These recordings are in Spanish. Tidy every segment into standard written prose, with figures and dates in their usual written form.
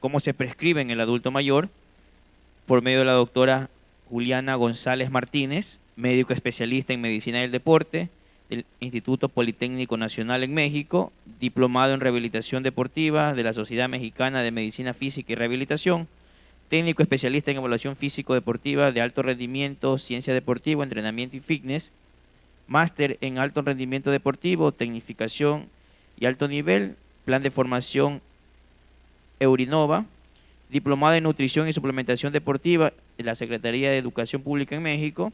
cómo se prescribe en el adulto mayor, por medio de la doctora Juliana González Martínez, médico especialista en medicina del deporte del Instituto Politécnico Nacional en México, diplomado en rehabilitación deportiva de la Sociedad Mexicana de Medicina Física y Rehabilitación, técnico especialista en evaluación físico-deportiva de alto rendimiento, ciencia deportiva, entrenamiento y fitness, máster en alto rendimiento deportivo, tecnificación y alto nivel, plan de formación Eurinova, diplomada en nutrición y suplementación deportiva de la Secretaría de Educación Pública en México,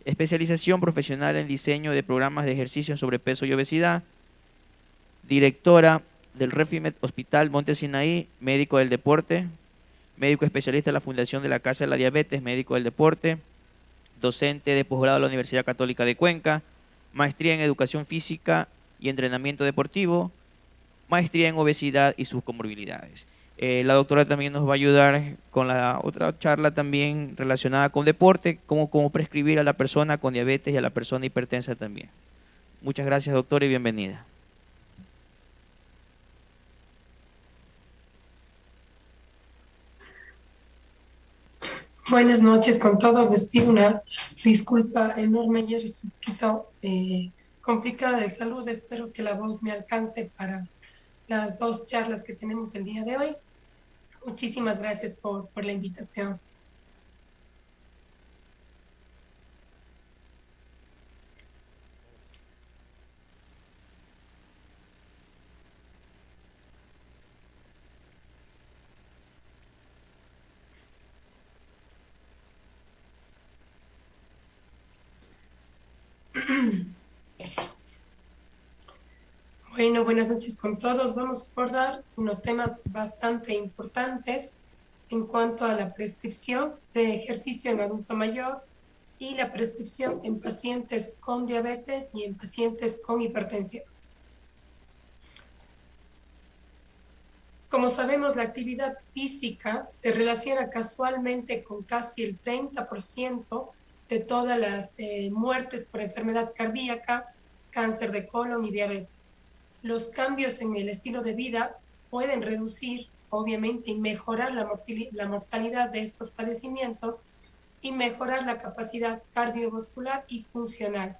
especialización profesional en diseño de programas de ejercicio en sobrepeso y obesidad, directora del Refimed Hospital Monte Sinaí, médico del deporte, médico especialista de la Fundación de la Casa de la Diabetes, médico del deporte, docente de posgrado de la Universidad Católica de Cuenca, maestría en educación física y entrenamiento deportivo, maestría en obesidad y sus comorbilidades. La doctora también nos va a ayudar con la otra charla también relacionada con deporte, cómo prescribir a la persona con diabetes y a la persona hipertensa también. Muchas gracias, doctora, y bienvenida. Buenas noches con todos. Les pido una disculpa enorme. Ayer estoy un poquito complicada de salud. Espero que la voz me alcance para las dos charlas que tenemos el día de hoy. Muchísimas gracias por la invitación. Bueno, buenas noches con todos. Vamos a abordar unos temas bastante importantes en cuanto a la prescripción de ejercicio en adulto mayor y la prescripción en pacientes con diabetes y en pacientes con hipertensión. Como sabemos, la actividad física se relaciona casualmente con casi el 30% de todas las muertes por enfermedad cardíaca, cáncer de colon y diabetes. Los cambios en el estilo de vida pueden reducir, obviamente, y mejorar la mortalidad de estos padecimientos y mejorar la capacidad cardiovascular y funcional.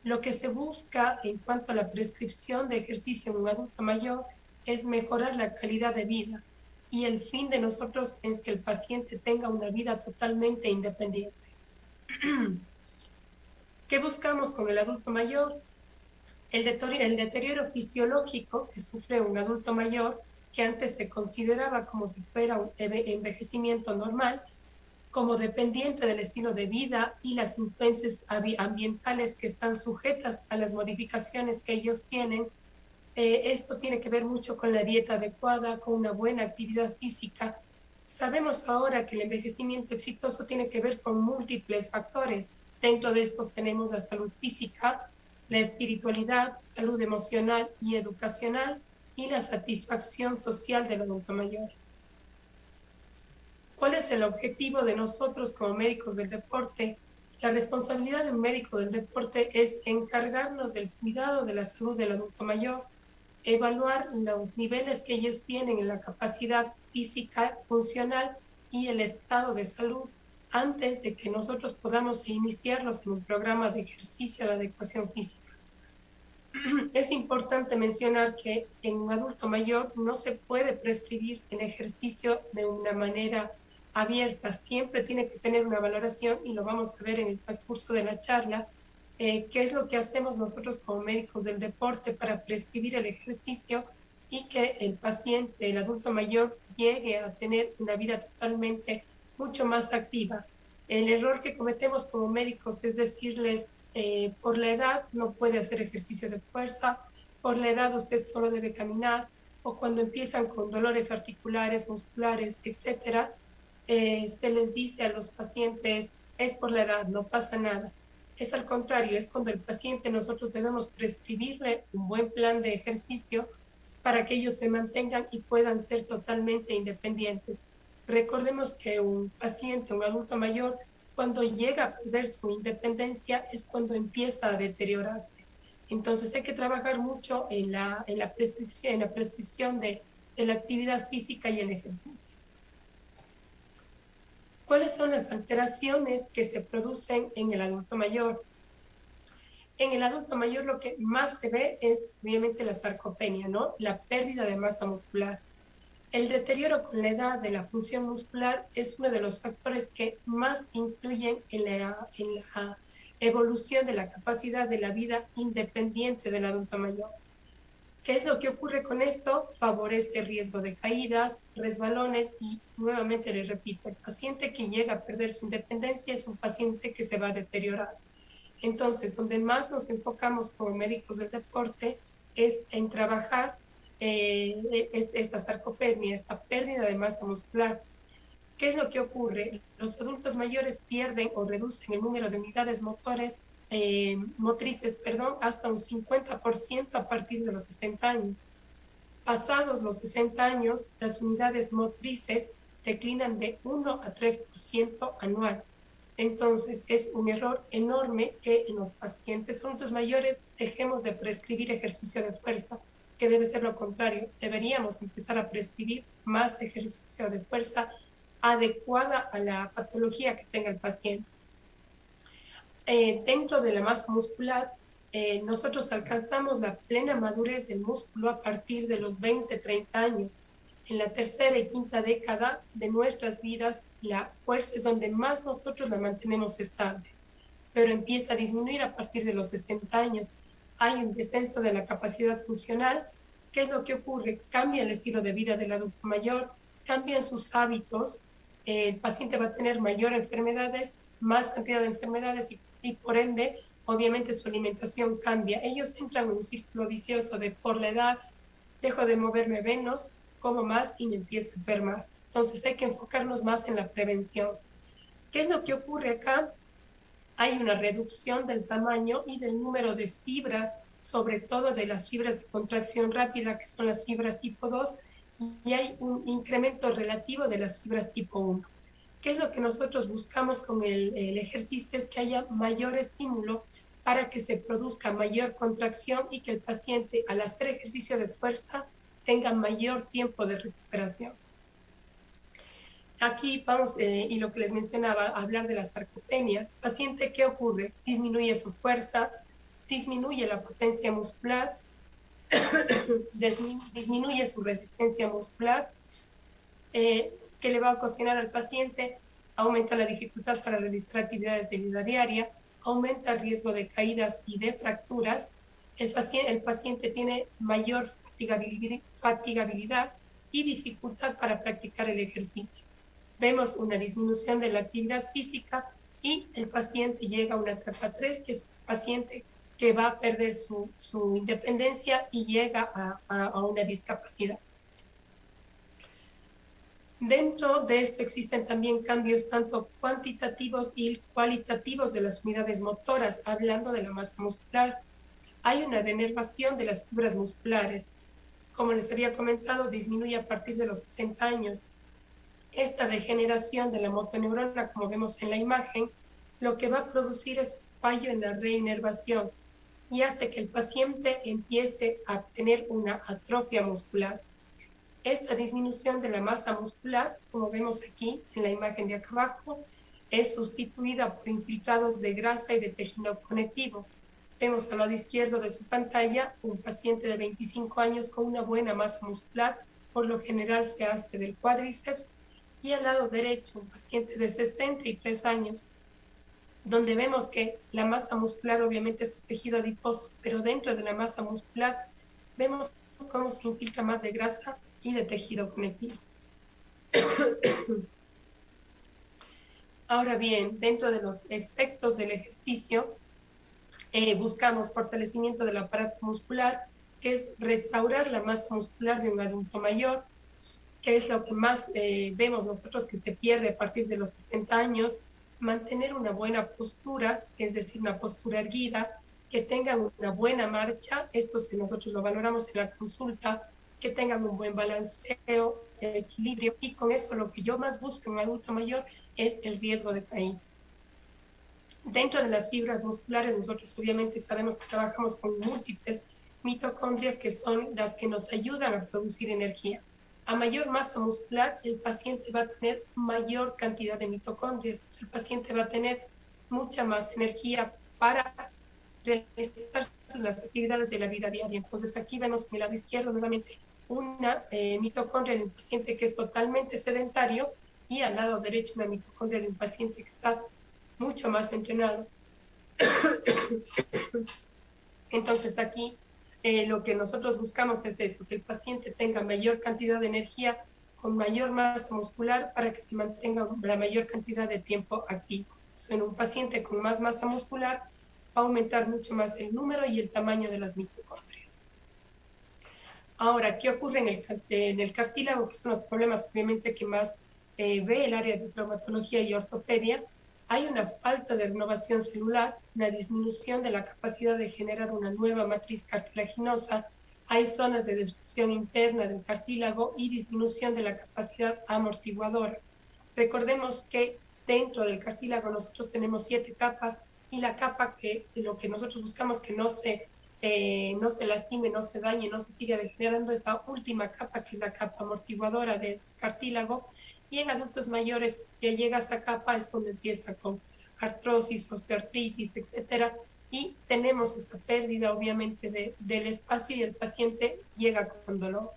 Lo que se busca en cuanto a la prescripción de ejercicio en un adulto mayor es mejorar la calidad de vida y el fin de nosotros es que el paciente tenga una vida totalmente independiente. ¿Qué buscamos con el adulto mayor? El deterioro fisiológico que sufre un adulto mayor, que antes se consideraba como si fuera un envejecimiento normal, como dependiente del estilo de vida y las influencias ambientales que están sujetas a las modificaciones que ellos tienen. Esto tiene que ver mucho con la dieta adecuada, con una buena actividad física. Sabemos ahora que el envejecimiento exitoso tiene que ver con múltiples factores. Dentro de estos tenemos la salud física, la espiritualidad, salud emocional y educacional y la satisfacción social del adulto mayor. ¿Cuál es el objetivo de nosotros como médicos del deporte? La responsabilidad de un médico del deporte es encargarnos del cuidado de la salud del adulto mayor, evaluar los niveles que ellos tienen en la capacidad física, funcional y el estado de salud antes de que nosotros podamos iniciarlos en un programa de ejercicio de adecuación física. Es importante mencionar que en un adulto mayor no se puede prescribir el ejercicio de una manera abierta, siempre tiene que tener una valoración y lo vamos a ver en el transcurso de la charla, qué es lo que hacemos nosotros como médicos del deporte para prescribir el ejercicio y que el paciente, el adulto mayor, llegue a tener una vida totalmente mucho más activa. El error que cometemos como médicos es decirles, por la edad no puede hacer ejercicio de fuerza, por la edad usted solo debe caminar, o cuando empiezan con dolores articulares, musculares, etcétera, se les dice a los pacientes, es por la edad, no pasa nada. Es al contrario, es cuando el paciente nosotros debemos prescribirle un buen plan de ejercicio para que ellos se mantengan y puedan ser totalmente independientes. Recordemos que un paciente, un adulto mayor, cuando llega a perder su independencia es cuando empieza a deteriorarse. Entonces hay que trabajar mucho en la prescripción de la actividad física y el ejercicio. ¿Cuáles son las alteraciones que se producen en el adulto mayor? En el adulto mayor lo que más se ve es obviamente la sarcopenia, ¿no? La pérdida de masa muscular. El deterioro con la edad de la función muscular es uno de los factores que más influyen en la evolución de la capacidad de la vida independiente del adulto mayor. ¿Qué es lo que ocurre con esto? Favorece riesgo de caídas, resbalones y nuevamente les repito, el paciente que llega a perder su independencia es un paciente que se va a deteriorar. Entonces, donde más nos enfocamos como médicos del deporte es en trabajar esta sarcopenia, esta pérdida de masa muscular. ¿Qué es lo que ocurre? Los adultos mayores pierden o reducen el número de unidades motrices, hasta un 50% a partir de los 60 años. Pasados los 60 años, las unidades motrices declinan de 1 a 3% anual. Entonces, es un error enorme que en los pacientes adultos mayores dejemos de prescribir ejercicio de fuerza, que debe ser lo contrario. Deberíamos empezar a prescribir más ejercicio de fuerza adecuada a la patología que tenga el paciente. Dentro de la masa muscular, nosotros alcanzamos la plena madurez del músculo a partir de los 20, 30 años. En la tercera y quinta década de nuestras vidas, la fuerza es donde más nosotros la mantenemos estables, pero empieza a disminuir a partir de los 60 años. Hay un descenso de la capacidad funcional. ¿Qué es lo que ocurre? Cambia el estilo de vida del adulto mayor, cambian sus hábitos, el paciente va a tener mayor enfermedades, más cantidad de enfermedades y por ende, obviamente su alimentación cambia. Ellos entran en un círculo vicioso de por la edad, dejo de moverme menos, como más y me empiezo a enfermar. Entonces hay que enfocarnos más en la prevención. ¿Qué es lo que ocurre acá? Hay una reducción del tamaño y del número de fibras, sobre todo de las fibras de contracción rápida, que son las fibras tipo 2, y hay un incremento relativo de las fibras tipo 1. ¿Qué es lo que nosotros buscamos con el ejercicio? Es que haya mayor estímulo para que se produzca mayor contracción y que el paciente al hacer ejercicio de fuerza tenga mayor tiempo de recuperación. Aquí vamos, y lo que les mencionaba, hablar de la sarcopenia. Paciente, ¿qué ocurre? Disminuye su fuerza, disminuye la potencia muscular, disminuye su resistencia muscular, que le va a ocasionar al paciente, aumenta la dificultad para realizar actividades de vida diaria, aumenta el riesgo de caídas y de fracturas, el paciente tiene mayor fatigabilidad y dificultad para practicar el ejercicio. Vemos una disminución de la actividad física y el paciente llega a una etapa 3, que es un paciente que va a perder su independencia y llega a una discapacidad. Dentro de esto existen también cambios tanto cuantitativos y cualitativos de las unidades motoras, hablando de la masa muscular. Hay una denervación de las fibras musculares. Como les había comentado, disminuye a partir de los 60 años. Esta degeneración de la motoneurona, como vemos en la imagen, lo que va a producir es un fallo en la reinervación y hace que el paciente empiece a tener una atrofia muscular. Esta disminución de la masa muscular, como vemos aquí en la imagen de acá abajo, es sustituida por infiltrados de grasa y de tejido conectivo. Vemos al lado izquierdo de su pantalla un paciente de 25 años con una buena masa muscular, por lo general se hace del cuádriceps, y al lado derecho un paciente de 63 años, donde vemos que la masa muscular, obviamente esto es tejido adiposo, pero dentro de la masa muscular vemos cómo se infiltra más de grasa y de tejido conectivo. Ahora bien, dentro de los efectos del ejercicio, buscamos fortalecimiento del aparato muscular, que es restaurar la masa muscular de un adulto mayor, que es lo que más vemos nosotros que se pierde a partir de los 60 años, mantener una buena postura, es decir, una postura erguida, que tengan una buena marcha, esto si nosotros lo valoramos en la consulta, que tengan un buen balanceo, equilibrio, y con eso lo que yo más busco en un adulto mayor es el riesgo de caídas. Dentro de las fibras musculares, nosotros obviamente sabemos que trabajamos con múltiples mitocondrias que son las que nos ayudan a producir energía. A mayor masa muscular, el paciente va a tener mayor cantidad de mitocondrias. Entonces, el paciente va a tener mucha más energía para realizar las actividades de la vida diaria. Entonces, aquí vemos en el lado izquierdo nuevamente una mitocondria de un paciente que es totalmente sedentario y al lado derecho una mitocondria de un paciente que está mucho más entrenado. Entonces, aquí lo que nosotros buscamos es eso, que el paciente tenga mayor cantidad de energía con mayor masa muscular para que se mantenga la mayor cantidad de tiempo activo. So, en un paciente con más masa muscular va a aumentar mucho más el número y el tamaño de las mitocondrias. Ahora, ¿qué ocurre en el cartílago? Que son los problemas obviamente que más ve el área de traumatología y ortopedia. Hay una falta de renovación celular, una disminución de la capacidad de generar una nueva matriz cartilaginosa, hay zonas de destrucción interna del cartílago y disminución de la capacidad amortiguadora. Recordemos que dentro del cartílago nosotros tenemos 7 capas y la capa que lo que nosotros buscamos que no se lastime, no se dañe, no se siga degenerando es la última capa, que es la capa amortiguadora del cartílago. Y en adultos mayores, ya llega a esa capa, es cuando empieza con artrosis, osteoartritis, etcétera, y tenemos esta pérdida, obviamente, del espacio y el paciente llega con dolor.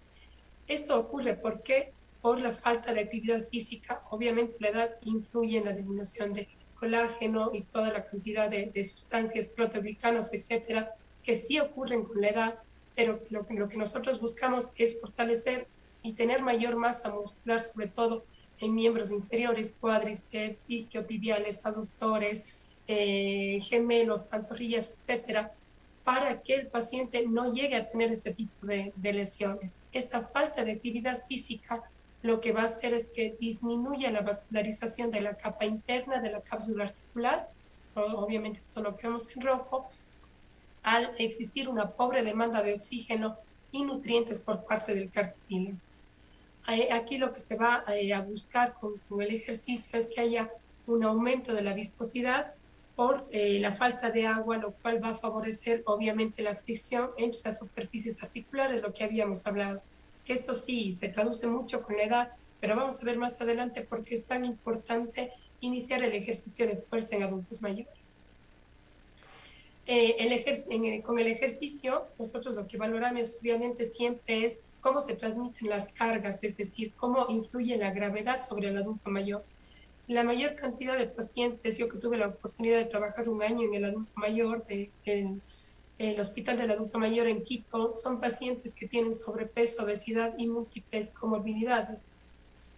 Esto ocurre porque por la falta de actividad física, obviamente la edad influye en la disminución de colágeno y toda la cantidad de sustancias, proteoglicanos, etcétera, que sí ocurren con la edad, pero lo que nosotros buscamos es fortalecer y tener mayor masa muscular, sobre todo en miembros inferiores, cuádriceps, isquiotibiales, aductores, gemelos, pantorrillas, etcétera, para que el paciente no llegue a tener este tipo de lesiones. Esta falta de actividad física lo que va a hacer es que disminuya la vascularización de la capa interna de la cápsula articular, obviamente todo lo que vemos en rojo, al existir una pobre demanda de oxígeno y nutrientes por parte del cartílago. Aquí lo que se va a buscar con el ejercicio es que haya un aumento de la viscosidad por la falta de agua, lo cual va a favorecer obviamente la fricción entre las superficies articulares, lo que habíamos hablado. Esto sí se traduce mucho con la edad, pero vamos a ver más adelante por qué es tan importante iniciar el ejercicio de fuerza en adultos mayores. Con el ejercicio, nosotros lo que valoramos obviamente siempre es cómo se transmiten las cargas, es decir, cómo influye la gravedad sobre el adulto mayor. La mayor cantidad de pacientes, yo que tuve la oportunidad de trabajar un año en el adulto mayor, en el Hospital del Adulto Mayor en Quito, son pacientes que tienen sobrepeso, obesidad y múltiples comorbilidades.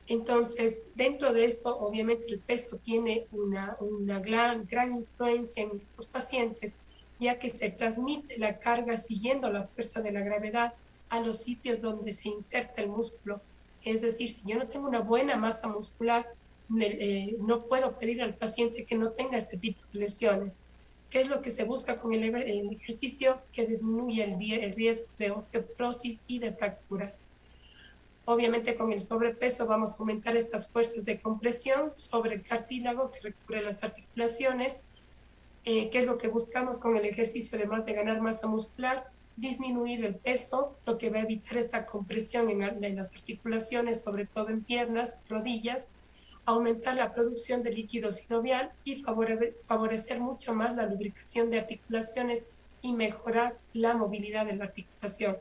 Entonces, dentro de esto, obviamente el peso tiene una gran influencia en estos pacientes, ya que se transmite la carga siguiendo la fuerza de la gravedad a los sitios donde se inserta el músculo. Es decir, si yo no tengo una buena masa muscular, no puedo pedir al paciente que no tenga este tipo de lesiones. ¿Qué es lo que se busca con el ejercicio? Que disminuya el riesgo de osteoporosis y de fracturas. Obviamente con el sobrepeso vamos a aumentar estas fuerzas de compresión sobre el cartílago que recubre las articulaciones. ¿Qué es lo que buscamos con el ejercicio? Además de ganar masa muscular, disminuir el peso, lo que va a evitar esta compresión en las articulaciones, sobre todo en piernas, rodillas, aumentar la producción de líquido sinovial y favorecer mucho más la lubricación de articulaciones y mejorar la movilidad de la articulación.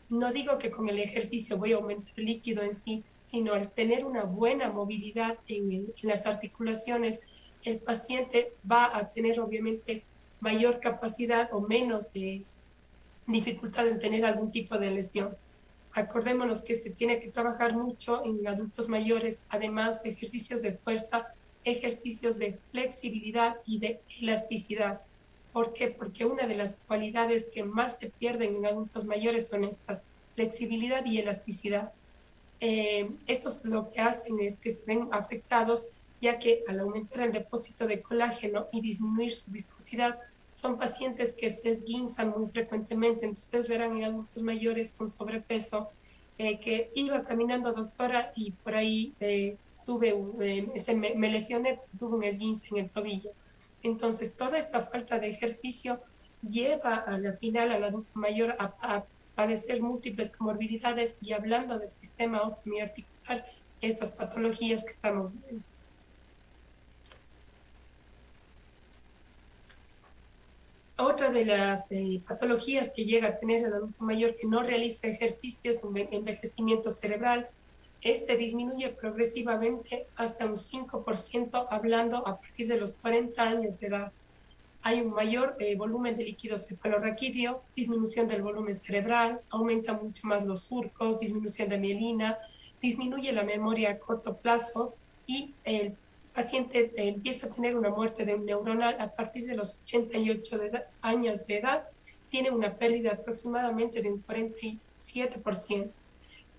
No digo que con el ejercicio voy a aumentar el líquido en sí, sino al tener una buena movilidad en las articulaciones, el paciente va a tener obviamente mayor capacidad o menos de dificultad en tener algún tipo de lesión. Acordémonos que se tiene que trabajar mucho en adultos mayores, además de ejercicios de fuerza, ejercicios de flexibilidad y de elasticidad. ¿Por qué? Porque una de las cualidades que más se pierden en adultos mayores son estas, flexibilidad y elasticidad. Estos lo que hacen es que se ven afectados, ya que al aumentar el depósito de colágeno y disminuir su viscosidad, son pacientes que se esguinzan muy frecuentemente. Entonces ustedes verán en adultos mayores con sobrepeso que iba caminando, doctora, y por ahí me lesioné, tuve un esguince en el tobillo. Entonces toda esta falta de ejercicio lleva a la final al adulto mayor a padecer múltiples comorbilidades y hablando del sistema osteoarticular, estas patologías que estamos viendo. Otra de las patologías que llega a tener el adulto mayor que no realiza ejercicio es un envejecimiento cerebral. Este disminuye progresivamente hasta un 5% hablando a partir de los 40 años de edad. Hay un mayor volumen de líquido cefalorraquídeo, disminución del volumen cerebral, aumenta mucho más los surcos, disminución de mielina, disminuye la memoria a corto plazo y el paciente empieza a tener una muerte de un neuronal a partir de los 88 años de edad, tiene una pérdida aproximadamente de un 47%.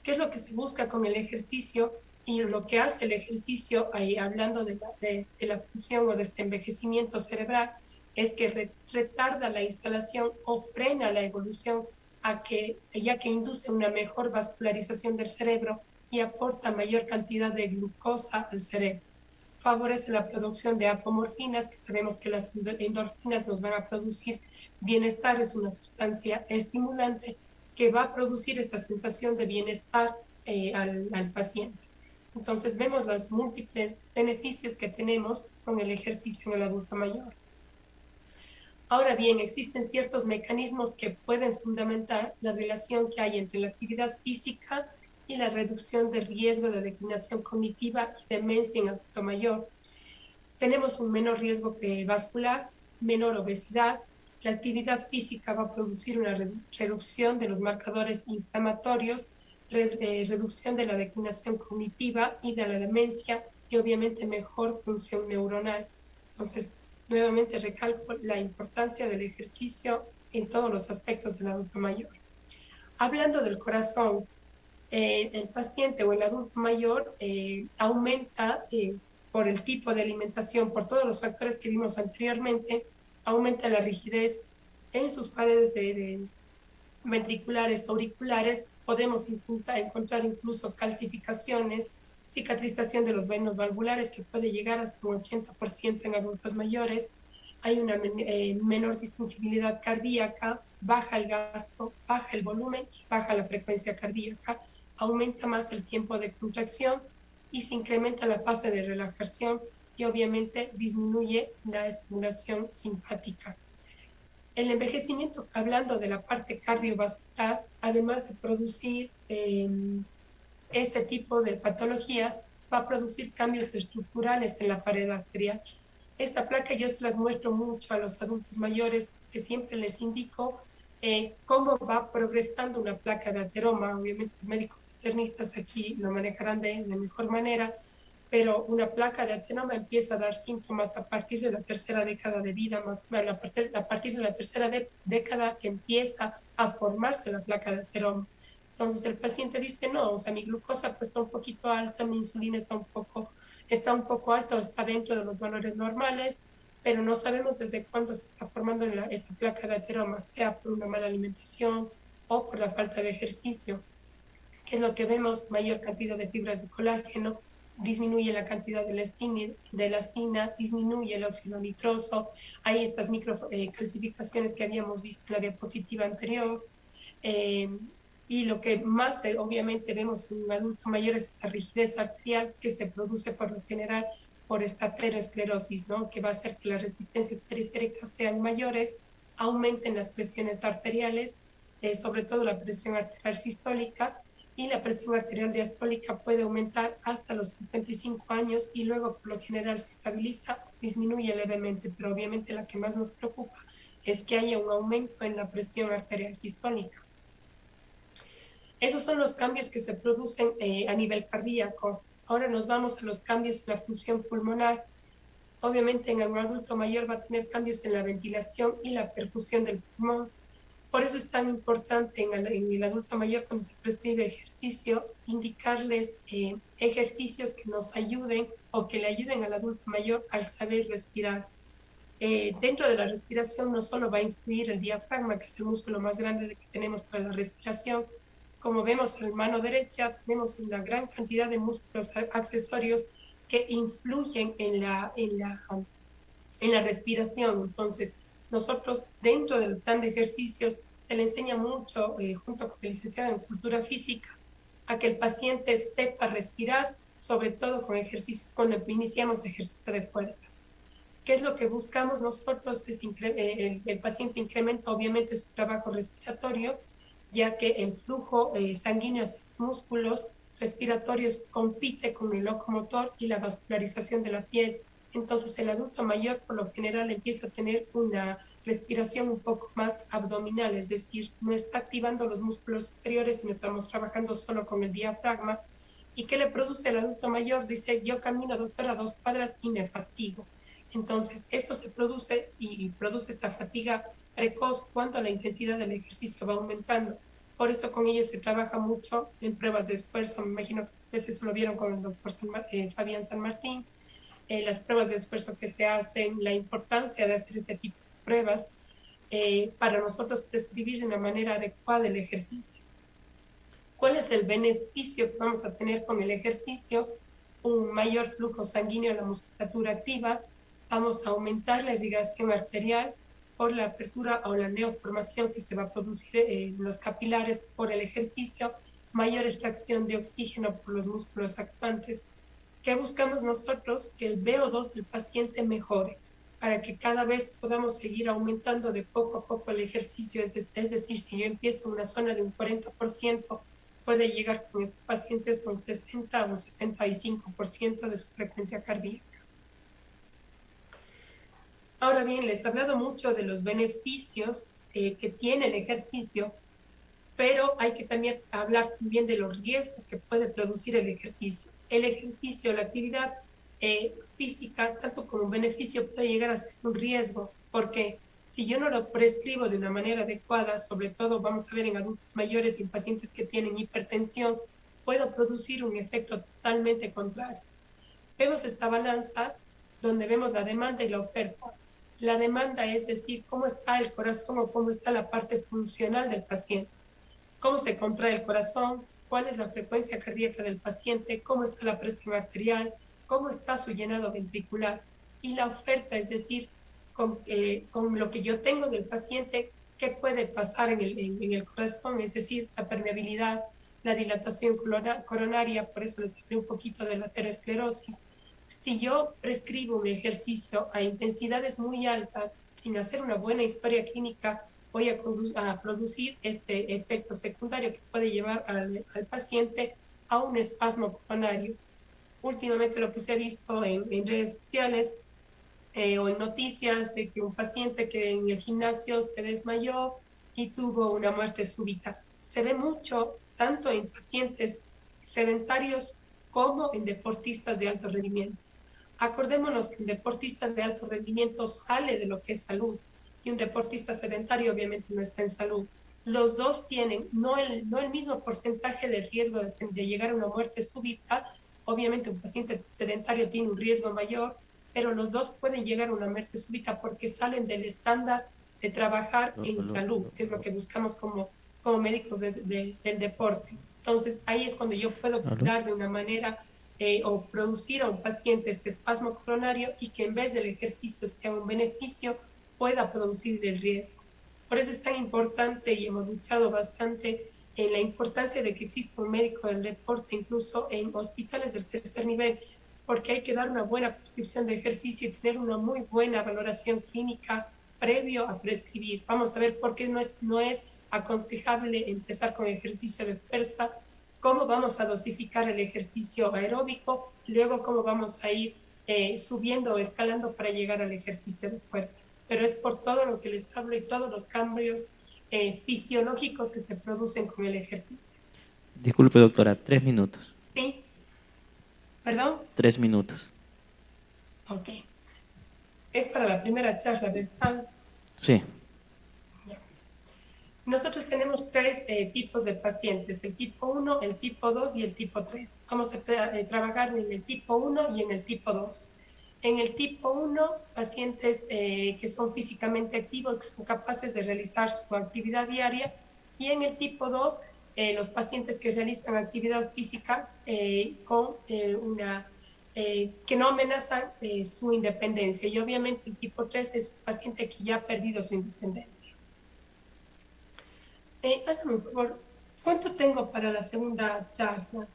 ¿Qué es lo que se busca con el ejercicio? Y lo que hace el ejercicio, ahí hablando de la función o de este envejecimiento cerebral, es que retarda la instalación o frena la evolución ya que induce una mejor vascularización del cerebro y aporta mayor cantidad de glucosa al cerebro. Favorece la producción de apomorfinas, que sabemos que las endorfinas nos van a producir bienestar, es una sustancia estimulante que va a producir esta sensación de bienestar al paciente. Entonces vemos los múltiples beneficios que tenemos con el ejercicio en el adulto mayor. Ahora bien, existen ciertos mecanismos que pueden fundamentar la relación que hay entre la actividad física y la reducción del riesgo de declinación cognitiva y demencia en adulto mayor. Tenemos un menor riesgo vascular, menor obesidad. La actividad física va a producir una reducción de los marcadores inflamatorios, reducción de la declinación cognitiva y de la demencia y obviamente mejor función neuronal. Entonces, nuevamente recalco la importancia del ejercicio en todos los aspectos del adulto mayor. Hablando del corazón, el paciente o el adulto mayor aumenta por el tipo de alimentación, por todos los factores que vimos anteriormente, aumenta la rigidez en sus paredes ventriculares, auriculares, podemos encontrar incluso calcificaciones, cicatrización de los vanos valvulares que puede llegar hasta un 80% en adultos mayores, hay una menor distensibilidad cardíaca, baja el gasto, baja el volumen y baja la frecuencia cardíaca, aumenta más el tiempo de contracción y se incrementa la fase de relajación y obviamente disminuye la estimulación simpática. El envejecimiento, hablando de la parte cardiovascular, además de producir este tipo de patologías, va a producir cambios estructurales en la pared arterial. Esta placa yo se las muestro mucho a los adultos mayores, que siempre les indico cómo va progresando una placa de ateroma. Obviamente los médicos internistas aquí lo manejarán de mejor manera, pero una placa de ateroma empieza a dar síntomas a partir de la tercera década de vida, más o menos a partir de la tercera década que empieza a formarse la placa de ateroma. Entonces el paciente dice, no, o sea, mi glucosa pues está un poquito alta, mi insulina está un poco alta o está dentro de los valores normales, pero no sabemos desde cuándo se está formando esta placa de ateroma, sea por una mala alimentación o por la falta de ejercicio. ¿Qué es lo que vemos? Mayor cantidad de fibras de colágeno, disminuye la cantidad de elastina, disminuye el óxido nitroso, hay estas microcalcificaciones que habíamos visto en la diapositiva anterior, y lo que más obviamente vemos en un adulto mayor es esta rigidez arterial que se produce por lo general por esta aterosclerosis, ¿no? Que va a hacer que las resistencias periféricas sean mayores, aumenten las presiones arteriales, sobre todo la presión arterial sistólica, y la presión arterial diastólica puede aumentar hasta los 55 años y luego por lo general se estabiliza, disminuye levemente, pero obviamente la que más nos preocupa es que haya un aumento en la presión arterial sistólica. Esos son los cambios que se producen a nivel cardíaco. Ahora nos vamos a los cambios en la función pulmonar. Obviamente en un adulto mayor va a tener cambios en la ventilación y la perfusión del pulmón. Por eso es tan importante en el adulto mayor, cuando se prescribe ejercicio, indicarles ejercicios que nos ayuden o que le ayuden al adulto mayor al saber respirar. Dentro de la respiración no solo va a influir el diafragma, que es el músculo más grande que tenemos para la respiración. Como vemos en la mano derecha, tenemos una gran cantidad de músculos accesorios que influyen en la respiración. Entonces, nosotros dentro del plan de ejercicios se le enseña mucho, junto con el licenciado en cultura física, a que el paciente sepa respirar, sobre todo con ejercicios, cuando iniciamos ejercicio de fuerza. ¿Qué es lo que buscamos nosotros? El paciente incrementa obviamente su trabajo respiratorio, ya que el flujo sanguíneo hacia los músculos respiratorios compite con el locomotor y la vascularización de la piel. Entonces el adulto mayor por lo general empieza a tener una respiración un poco más abdominal, es decir, no está activando los músculos superiores, sino estamos trabajando solo con el diafragma. ¿Y qué le produce el adulto mayor? Dice, yo camino, doctora, 2 cuadras y me fatigo. Entonces, esto se produce y produce esta fatiga precoz cuando la intensidad del ejercicio va aumentando. Por eso con ella se trabaja mucho en pruebas de esfuerzo. Me imagino que a veces lo vieron con el doctor Fabián San Martín, las pruebas de esfuerzo que se hacen, la importancia de hacer este tipo de pruebas para nosotros prescribir de una manera adecuada el ejercicio. ¿Cuál es el beneficio que vamos a tener con el ejercicio? Un mayor flujo sanguíneo a la musculatura activa, vamos a aumentar la irrigación arterial por la apertura o la neoformación que se va a producir en los capilares por el ejercicio, mayor extracción de oxígeno por los músculos actuantes. ¿Qué buscamos nosotros? Que el VO2 del paciente mejore, para que cada vez podamos seguir aumentando de poco a poco el ejercicio, es decir, si yo empiezo en una zona de un 40%, puede llegar con este paciente hasta un 60 o un 65% de su frecuencia cardíaca. Ahora bien, les he hablado mucho de los beneficios que tiene el ejercicio, pero hay que también hablar también de los riesgos que puede producir el ejercicio. El ejercicio, la actividad física, tanto como un beneficio, puede llegar a ser un riesgo, porque si yo no lo prescribo de una manera adecuada, sobre todo vamos a ver en adultos mayores y en pacientes que tienen hipertensión, puedo producir un efecto totalmente contrario. Vemos esta balanza donde vemos la demanda y la oferta. La demanda es decir, cómo está el corazón o cómo está la parte funcional del paciente, cómo se contrae el corazón, cuál es la frecuencia cardíaca del paciente, cómo está la presión arterial, cómo está su llenado ventricular. Y la oferta, es decir, con lo que yo tengo del paciente, qué puede pasar en el corazón, es decir, la permeabilidad, la dilatación coronaria, por eso les hablé un poquito de la aterosclerosis. Si yo prescribo un ejercicio a intensidades muy altas, sin hacer una buena historia clínica, voy a producir este efecto secundario que puede llevar al paciente a un espasmo coronario. Últimamente lo que se ha visto en redes sociales o en noticias de que un paciente que en el gimnasio se desmayó y tuvo una muerte súbita. Se ve mucho tanto en pacientes sedentarios como en deportistas de alto rendimiento. Acordémonos que un deportista de alto rendimiento sale de lo que es salud y un deportista sedentario obviamente no está en salud. Los dos tienen no el mismo porcentaje de riesgo de llegar a una muerte súbita. Obviamente un paciente sedentario tiene un riesgo mayor, pero los dos pueden llegar a una muerte súbita porque salen del estándar de trabajar en salud, que es lo que buscamos como médicos del deporte. Entonces ahí es cuando yo puedo dar de una manera o producir a un paciente este espasmo coronario y que en vez del ejercicio sea un beneficio, pueda producir el riesgo. Por eso es tan importante y hemos luchado bastante en la importancia de que exista un médico del deporte, incluso en hospitales del tercer nivel, porque hay que dar una buena prescripción de ejercicio y tener una muy buena valoración clínica previo a prescribir. Vamos a ver por qué no es aconsejable empezar con ejercicio de fuerza, cómo vamos a dosificar el ejercicio aeróbico, luego cómo vamos a ir subiendo o escalando para llegar al ejercicio de fuerza. Pero es por todo lo que les hablo y todos los cambios fisiológicos que se producen con el ejercicio. Disculpe, doctora, 3 minutos. ¿Sí? ¿Perdón? 3 minutos. Ok. Es para la primera charla, ¿verdad? Sí. Nosotros tenemos 3 tipos de pacientes, el tipo 1, el tipo 2 y el tipo 3. Vamos a trabajar en el tipo 1 y en el tipo 2. En el tipo 1, pacientes que son físicamente activos, que son capaces de realizar su actividad diaria. Y en el tipo 2, los pacientes que realizan actividad física con que no amenazan su independencia. Y obviamente el tipo 3 es un paciente que ya ha perdido su independencia. Hágame un favor, ¿cuánto tengo para la segunda charla?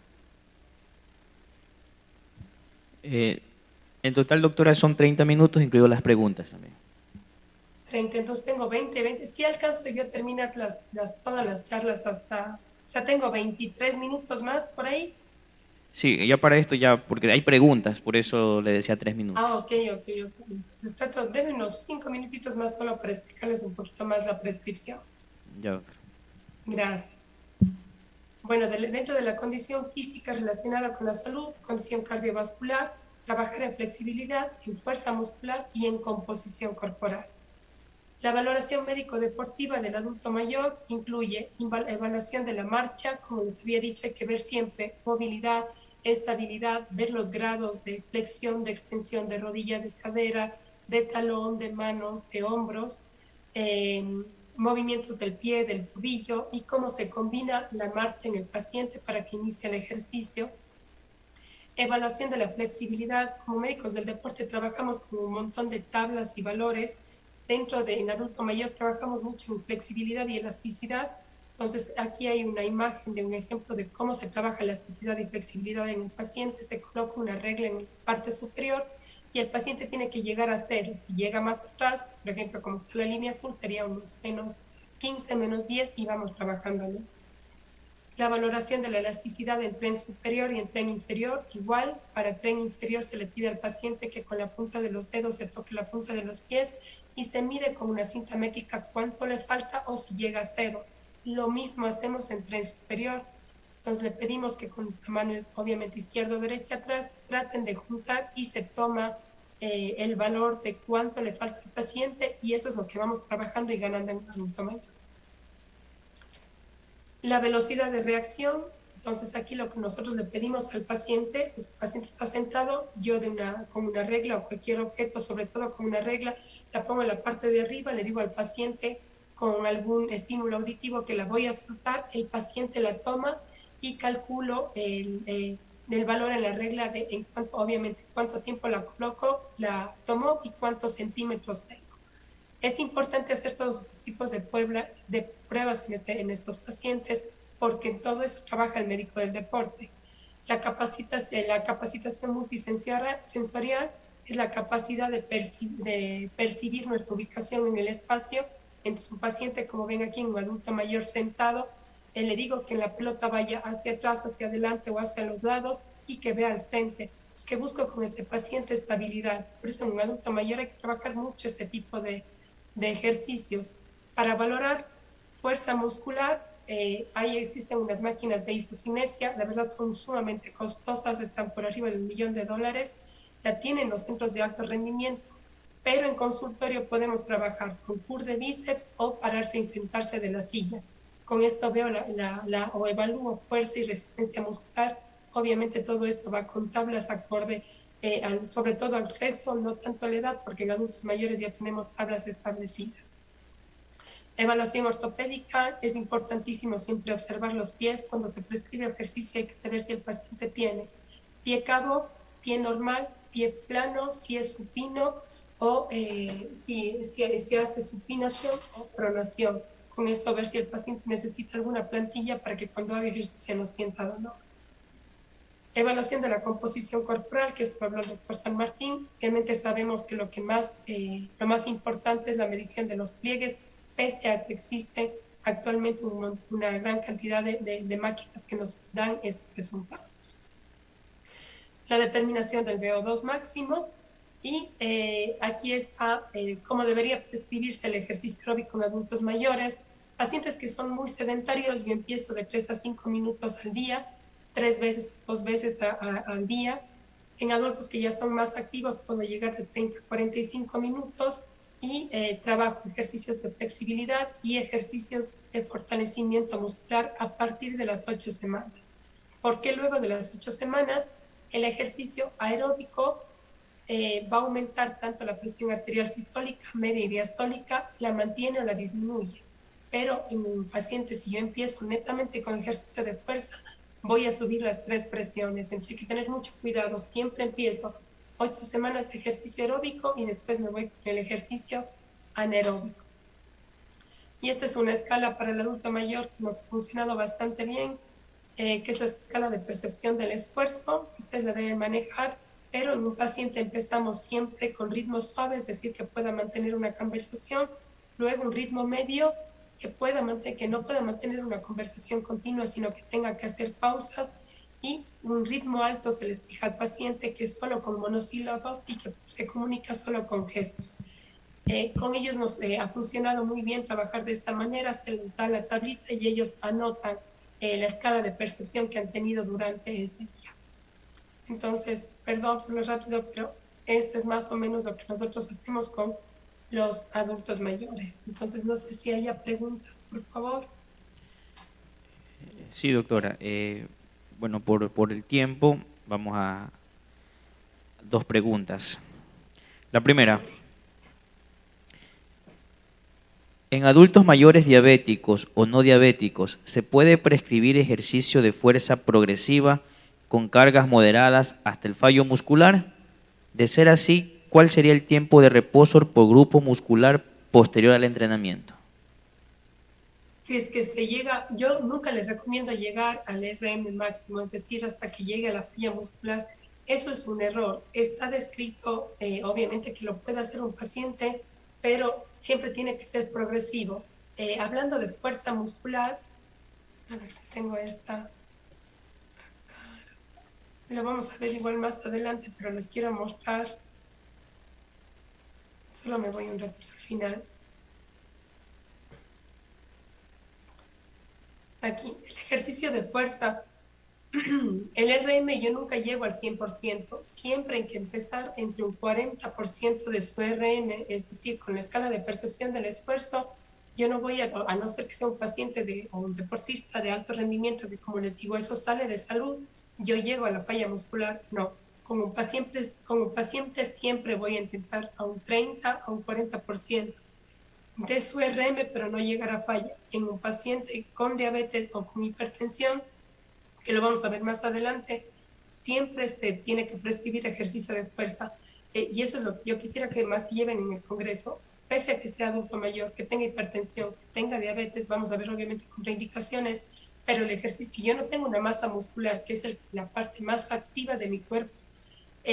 En total, doctora, son 30 minutos, incluido las preguntas también. 30, entonces tengo 20. Si alcanzo yo a terminar todas las charlas hasta, o sea, tengo 23 minutos más por ahí. Sí, ya para esto, ya, porque hay preguntas, por eso le decía 3 minutos. Ok. Entonces deme unos 5 minutitos más solo para explicarles un poquito más la prescripción. Ya, doctora. Gracias. Bueno, dentro de la condición física relacionada con la salud, condición cardiovascular, trabajar en flexibilidad, en fuerza muscular y en composición corporal. La valoración médico-deportiva del adulto mayor incluye evaluación de la marcha, como les había dicho, hay que ver siempre movilidad, estabilidad, ver los grados de flexión, de extensión de rodilla, de cadera, de talón, de manos, de hombros, movimientos del pie, del tobillo y cómo se combina la marcha en el paciente para que inicie el ejercicio. Evaluación de la flexibilidad. Como médicos del deporte trabajamos con un montón de tablas y valores. En adulto mayor trabajamos mucho en flexibilidad y elasticidad. Entonces aquí hay una imagen de un ejemplo de cómo se trabaja elasticidad y flexibilidad en el paciente. Se coloca una regla en la parte superior y el paciente tiene que llegar a cero. Si llega más atrás, por ejemplo, como está la línea azul, sería unos menos 15, menos 10 y vamos trabajando en esto. La valoración de la elasticidad en tren superior y en tren inferior, igual, para tren inferior se le pide al paciente que con la punta de los dedos se toque la punta de los pies y se mide con una cinta métrica cuánto le falta o si llega a cero. Lo mismo hacemos en tren superior. Entonces le pedimos que con la mano, obviamente izquierda o derecha atrás, traten de juntar y se toma el valor de cuánto le falta al paciente y eso es lo que vamos trabajando y ganando en adulto mayor. La velocidad de reacción, entonces aquí lo que nosotros le pedimos al paciente, el paciente está sentado, yo con una regla o cualquier objeto, sobre todo con una regla, la pongo en la parte de arriba, le digo al paciente con algún estímulo auditivo que la voy a soltar, el paciente la toma y calculo el valor en la regla de obviamente cuánto tiempo la coloco, la tomo y cuántos centímetros tengo. Es importante hacer todos estos tipos de pruebas en estos pacientes porque en todo eso trabaja el médico del deporte. La capacitación multisensorial es la capacidad de percibir nuestra ubicación en el espacio. Entonces, un paciente, como ven aquí, un adulto mayor sentado, le digo que la pelota vaya hacia atrás, hacia adelante o hacia los lados y que vea al frente. Entonces, ¿qué busco con este paciente? Estabilidad. Por eso en un adulto mayor hay que trabajar mucho este tipo de ejercicios. Para valorar fuerza muscular, ahí existen unas máquinas de isocinesia, la verdad son sumamente costosas, están por arriba de $1.000.000, la tienen los centros de alto rendimiento, pero en consultorio podemos trabajar con curl de bíceps o pararse y sentarse de la silla. Con esto veo o evalúo fuerza y resistencia muscular. Obviamente todo esto va con tablas acorde sobre todo al sexo, no tanto a la edad, porque en adultos mayores ya tenemos tablas establecidas. Evaluación ortopédica, es importantísimo siempre observar los pies. Cuando se prescribe ejercicio hay que saber si el paciente tiene pie cabo, pie normal, pie plano, si es supino o si hace supinación o pronación. Con eso ver si el paciente necesita alguna plantilla para que cuando haga ejercicio no sienta dolor. Evaluación de la composición corporal, que esto habló el doctor San Martín. Obviamente sabemos que lo más importante es la medición de los pliegues, pese a que existe actualmente una gran cantidad de máquinas que nos dan estos resultados. La determinación del VO2 máximo y aquí está cómo debería prescribirse el ejercicio aeróbico en adultos mayores. Pacientes que son muy sedentarios, yo empiezo de 3 a 5 minutos al día, 2 veces al día. En adultos que ya son más activos puedo llegar de 30 a 45 minutos y trabajo ejercicios de flexibilidad y ejercicios de fortalecimiento muscular a partir de las 8 semanas. Porque luego de las 8 semanas el ejercicio aeróbico va a aumentar tanto la presión arterial sistólica, media y diastólica, la mantiene o la disminuye. Pero en un paciente, si yo empiezo netamente con ejercicio de fuerza, voy a subir las 3 presiones. Entonces hay que tener mucho cuidado. Siempre empiezo 8 semanas de ejercicio aeróbico y después me voy con el ejercicio anaeróbico. Y esta es una escala para el adulto mayor que nos ha funcionado bastante bien, que es la escala de percepción del esfuerzo. Ustedes la deben manejar, pero en un paciente empezamos siempre con ritmo suave, es decir, que pueda mantener una conversación, luego un ritmo medio, que no pueda mantener una conversación continua, sino que tenga que hacer pausas, y un ritmo alto se les fija al paciente, que es solo con monosílabos y que se comunica solo con gestos. Con ellos nos ha funcionado muy bien trabajar de esta manera, se les da la tablita y ellos anotan la escala de percepción que han tenido durante este día. Entonces, perdón por lo rápido, pero esto es más o menos lo que nosotros hacemos con los adultos mayores. Entonces, no sé si haya preguntas, por favor. Sí, doctora. Bueno, por el tiempo, vamos a dos preguntas. La primera, en adultos mayores diabéticos o no diabéticos, ¿se puede prescribir ejercicio de fuerza progresiva con cargas moderadas hasta el fallo muscular? De ser así, ¿cuál sería el tiempo de reposo por grupo muscular posterior al entrenamiento? Si es que se llega, yo nunca les recomiendo llegar al RM máximo, es decir, hasta que llegue a la falla muscular. Eso es un error. Está descrito, obviamente, que lo puede hacer un paciente, pero siempre tiene que ser progresivo. Hablando de fuerza muscular, a ver si tengo esta. Lo vamos a ver igual más adelante, pero les quiero mostrar. Solo me voy un ratito al final. Aquí, el ejercicio de fuerza. El RM yo nunca llego al 100%, siempre hay que empezar entre un 40% de su RM, es decir, con la escala de percepción del esfuerzo. Yo no voy a no ser que sea un paciente o un deportista de alto rendimiento, que como les digo, eso sale de salud, yo llego a la falla muscular, no. Como paciente siempre voy a intentar a un 30, a un 40% de su RM, pero no llegar a falla. En un paciente con diabetes o con hipertensión, que lo vamos a ver más adelante, siempre se tiene que prescribir ejercicio de fuerza. Y eso es lo que yo quisiera que más se lleven en el Congreso. Pese a que sea adulto mayor, que tenga hipertensión, que tenga diabetes, vamos a ver obviamente contraindicaciones, pero el ejercicio, si yo no tengo una masa muscular, que es la parte más activa de mi cuerpo,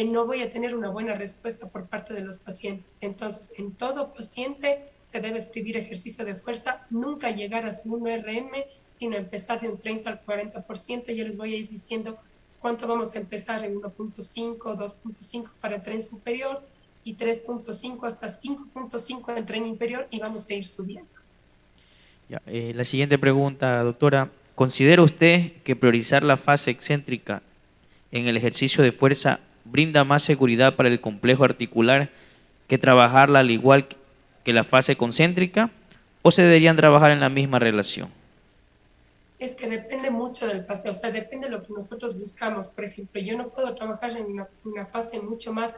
no voy a tener una buena respuesta por parte de los pacientes. Entonces, en todo paciente se debe escribir ejercicio de fuerza, nunca llegar a su 1RM, sino empezar de un 30 al 40%. Ya les voy a ir diciendo cuánto vamos a empezar en 1.5, 2.5 para tren superior y 3.5 hasta 5.5 en tren inferior, y vamos a ir subiendo. Ya, la siguiente pregunta, doctora. ¿Considera usted que priorizar la fase excéntrica en el ejercicio de fuerza brinda más seguridad para el complejo articular que trabajarla al igual que la fase concéntrica, o se deberían trabajar en la misma relación? Es que depende mucho del paciente, o sea, depende de lo que nosotros buscamos. Por ejemplo, yo no puedo trabajar en una fase mucho más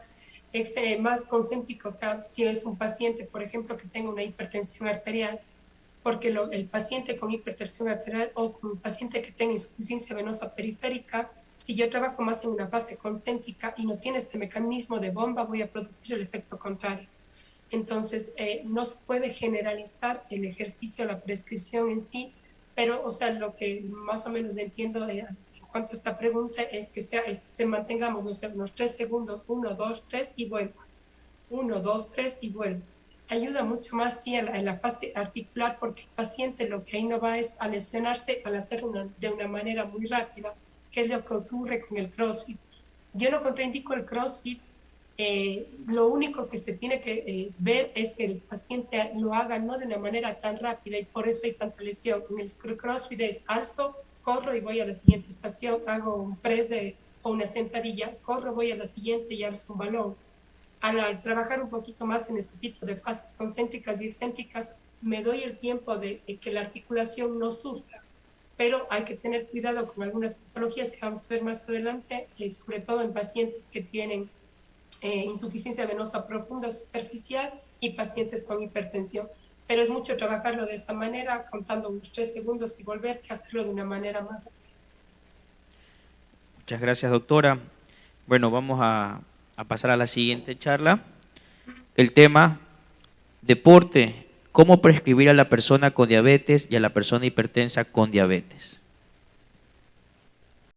concéntrica, o sea, si es un paciente, por ejemplo, que tenga una hipertensión arterial, porque el paciente con hipertensión arterial o con un paciente que tenga insuficiencia venosa periférica, si yo trabajo más en una fase concéntrica y no tiene este mecanismo de bomba, voy a producir el efecto contrario. Entonces, no se puede generalizar el ejercicio, la prescripción en sí, pero, o sea, lo que más o menos entiendo en cuanto a esta pregunta es que se mantengamos, no sé, unos 3 segundos, 1, 2, 3 y vuelvo. 1, 2, 3 y vuelvo. Ayuda mucho más, sí, en la fase articular, porque el paciente lo que ahí no va es a lesionarse al hacerlo de una manera muy rápida, que es lo que ocurre con el CrossFit. Yo no contraindico el CrossFit. Lo único que se tiene que ver es que el paciente lo haga no de una manera tan rápida, y por eso hay tanta lesión. En el CrossFit es alzo, corro y voy a la siguiente estación, hago un press o una sentadilla, corro, voy a la siguiente y alzo un balón. Al trabajar un poquito más en este tipo de fases concéntricas y excéntricas, me doy el tiempo de que la articulación no sufra, pero hay que tener cuidado con algunas patologías que vamos a ver más adelante, sobre todo en pacientes que tienen insuficiencia venosa profunda superficial y pacientes con hipertensión. Pero es mucho trabajarlo de esa manera, contando unos 3 segundos y volver, que hacerlo de una manera más rápida. Muchas gracias, doctora. Bueno, vamos a pasar a la siguiente charla. El tema, deporte ¿Cómo prescribir a la persona con diabetes y a la persona hipertensa con diabetes?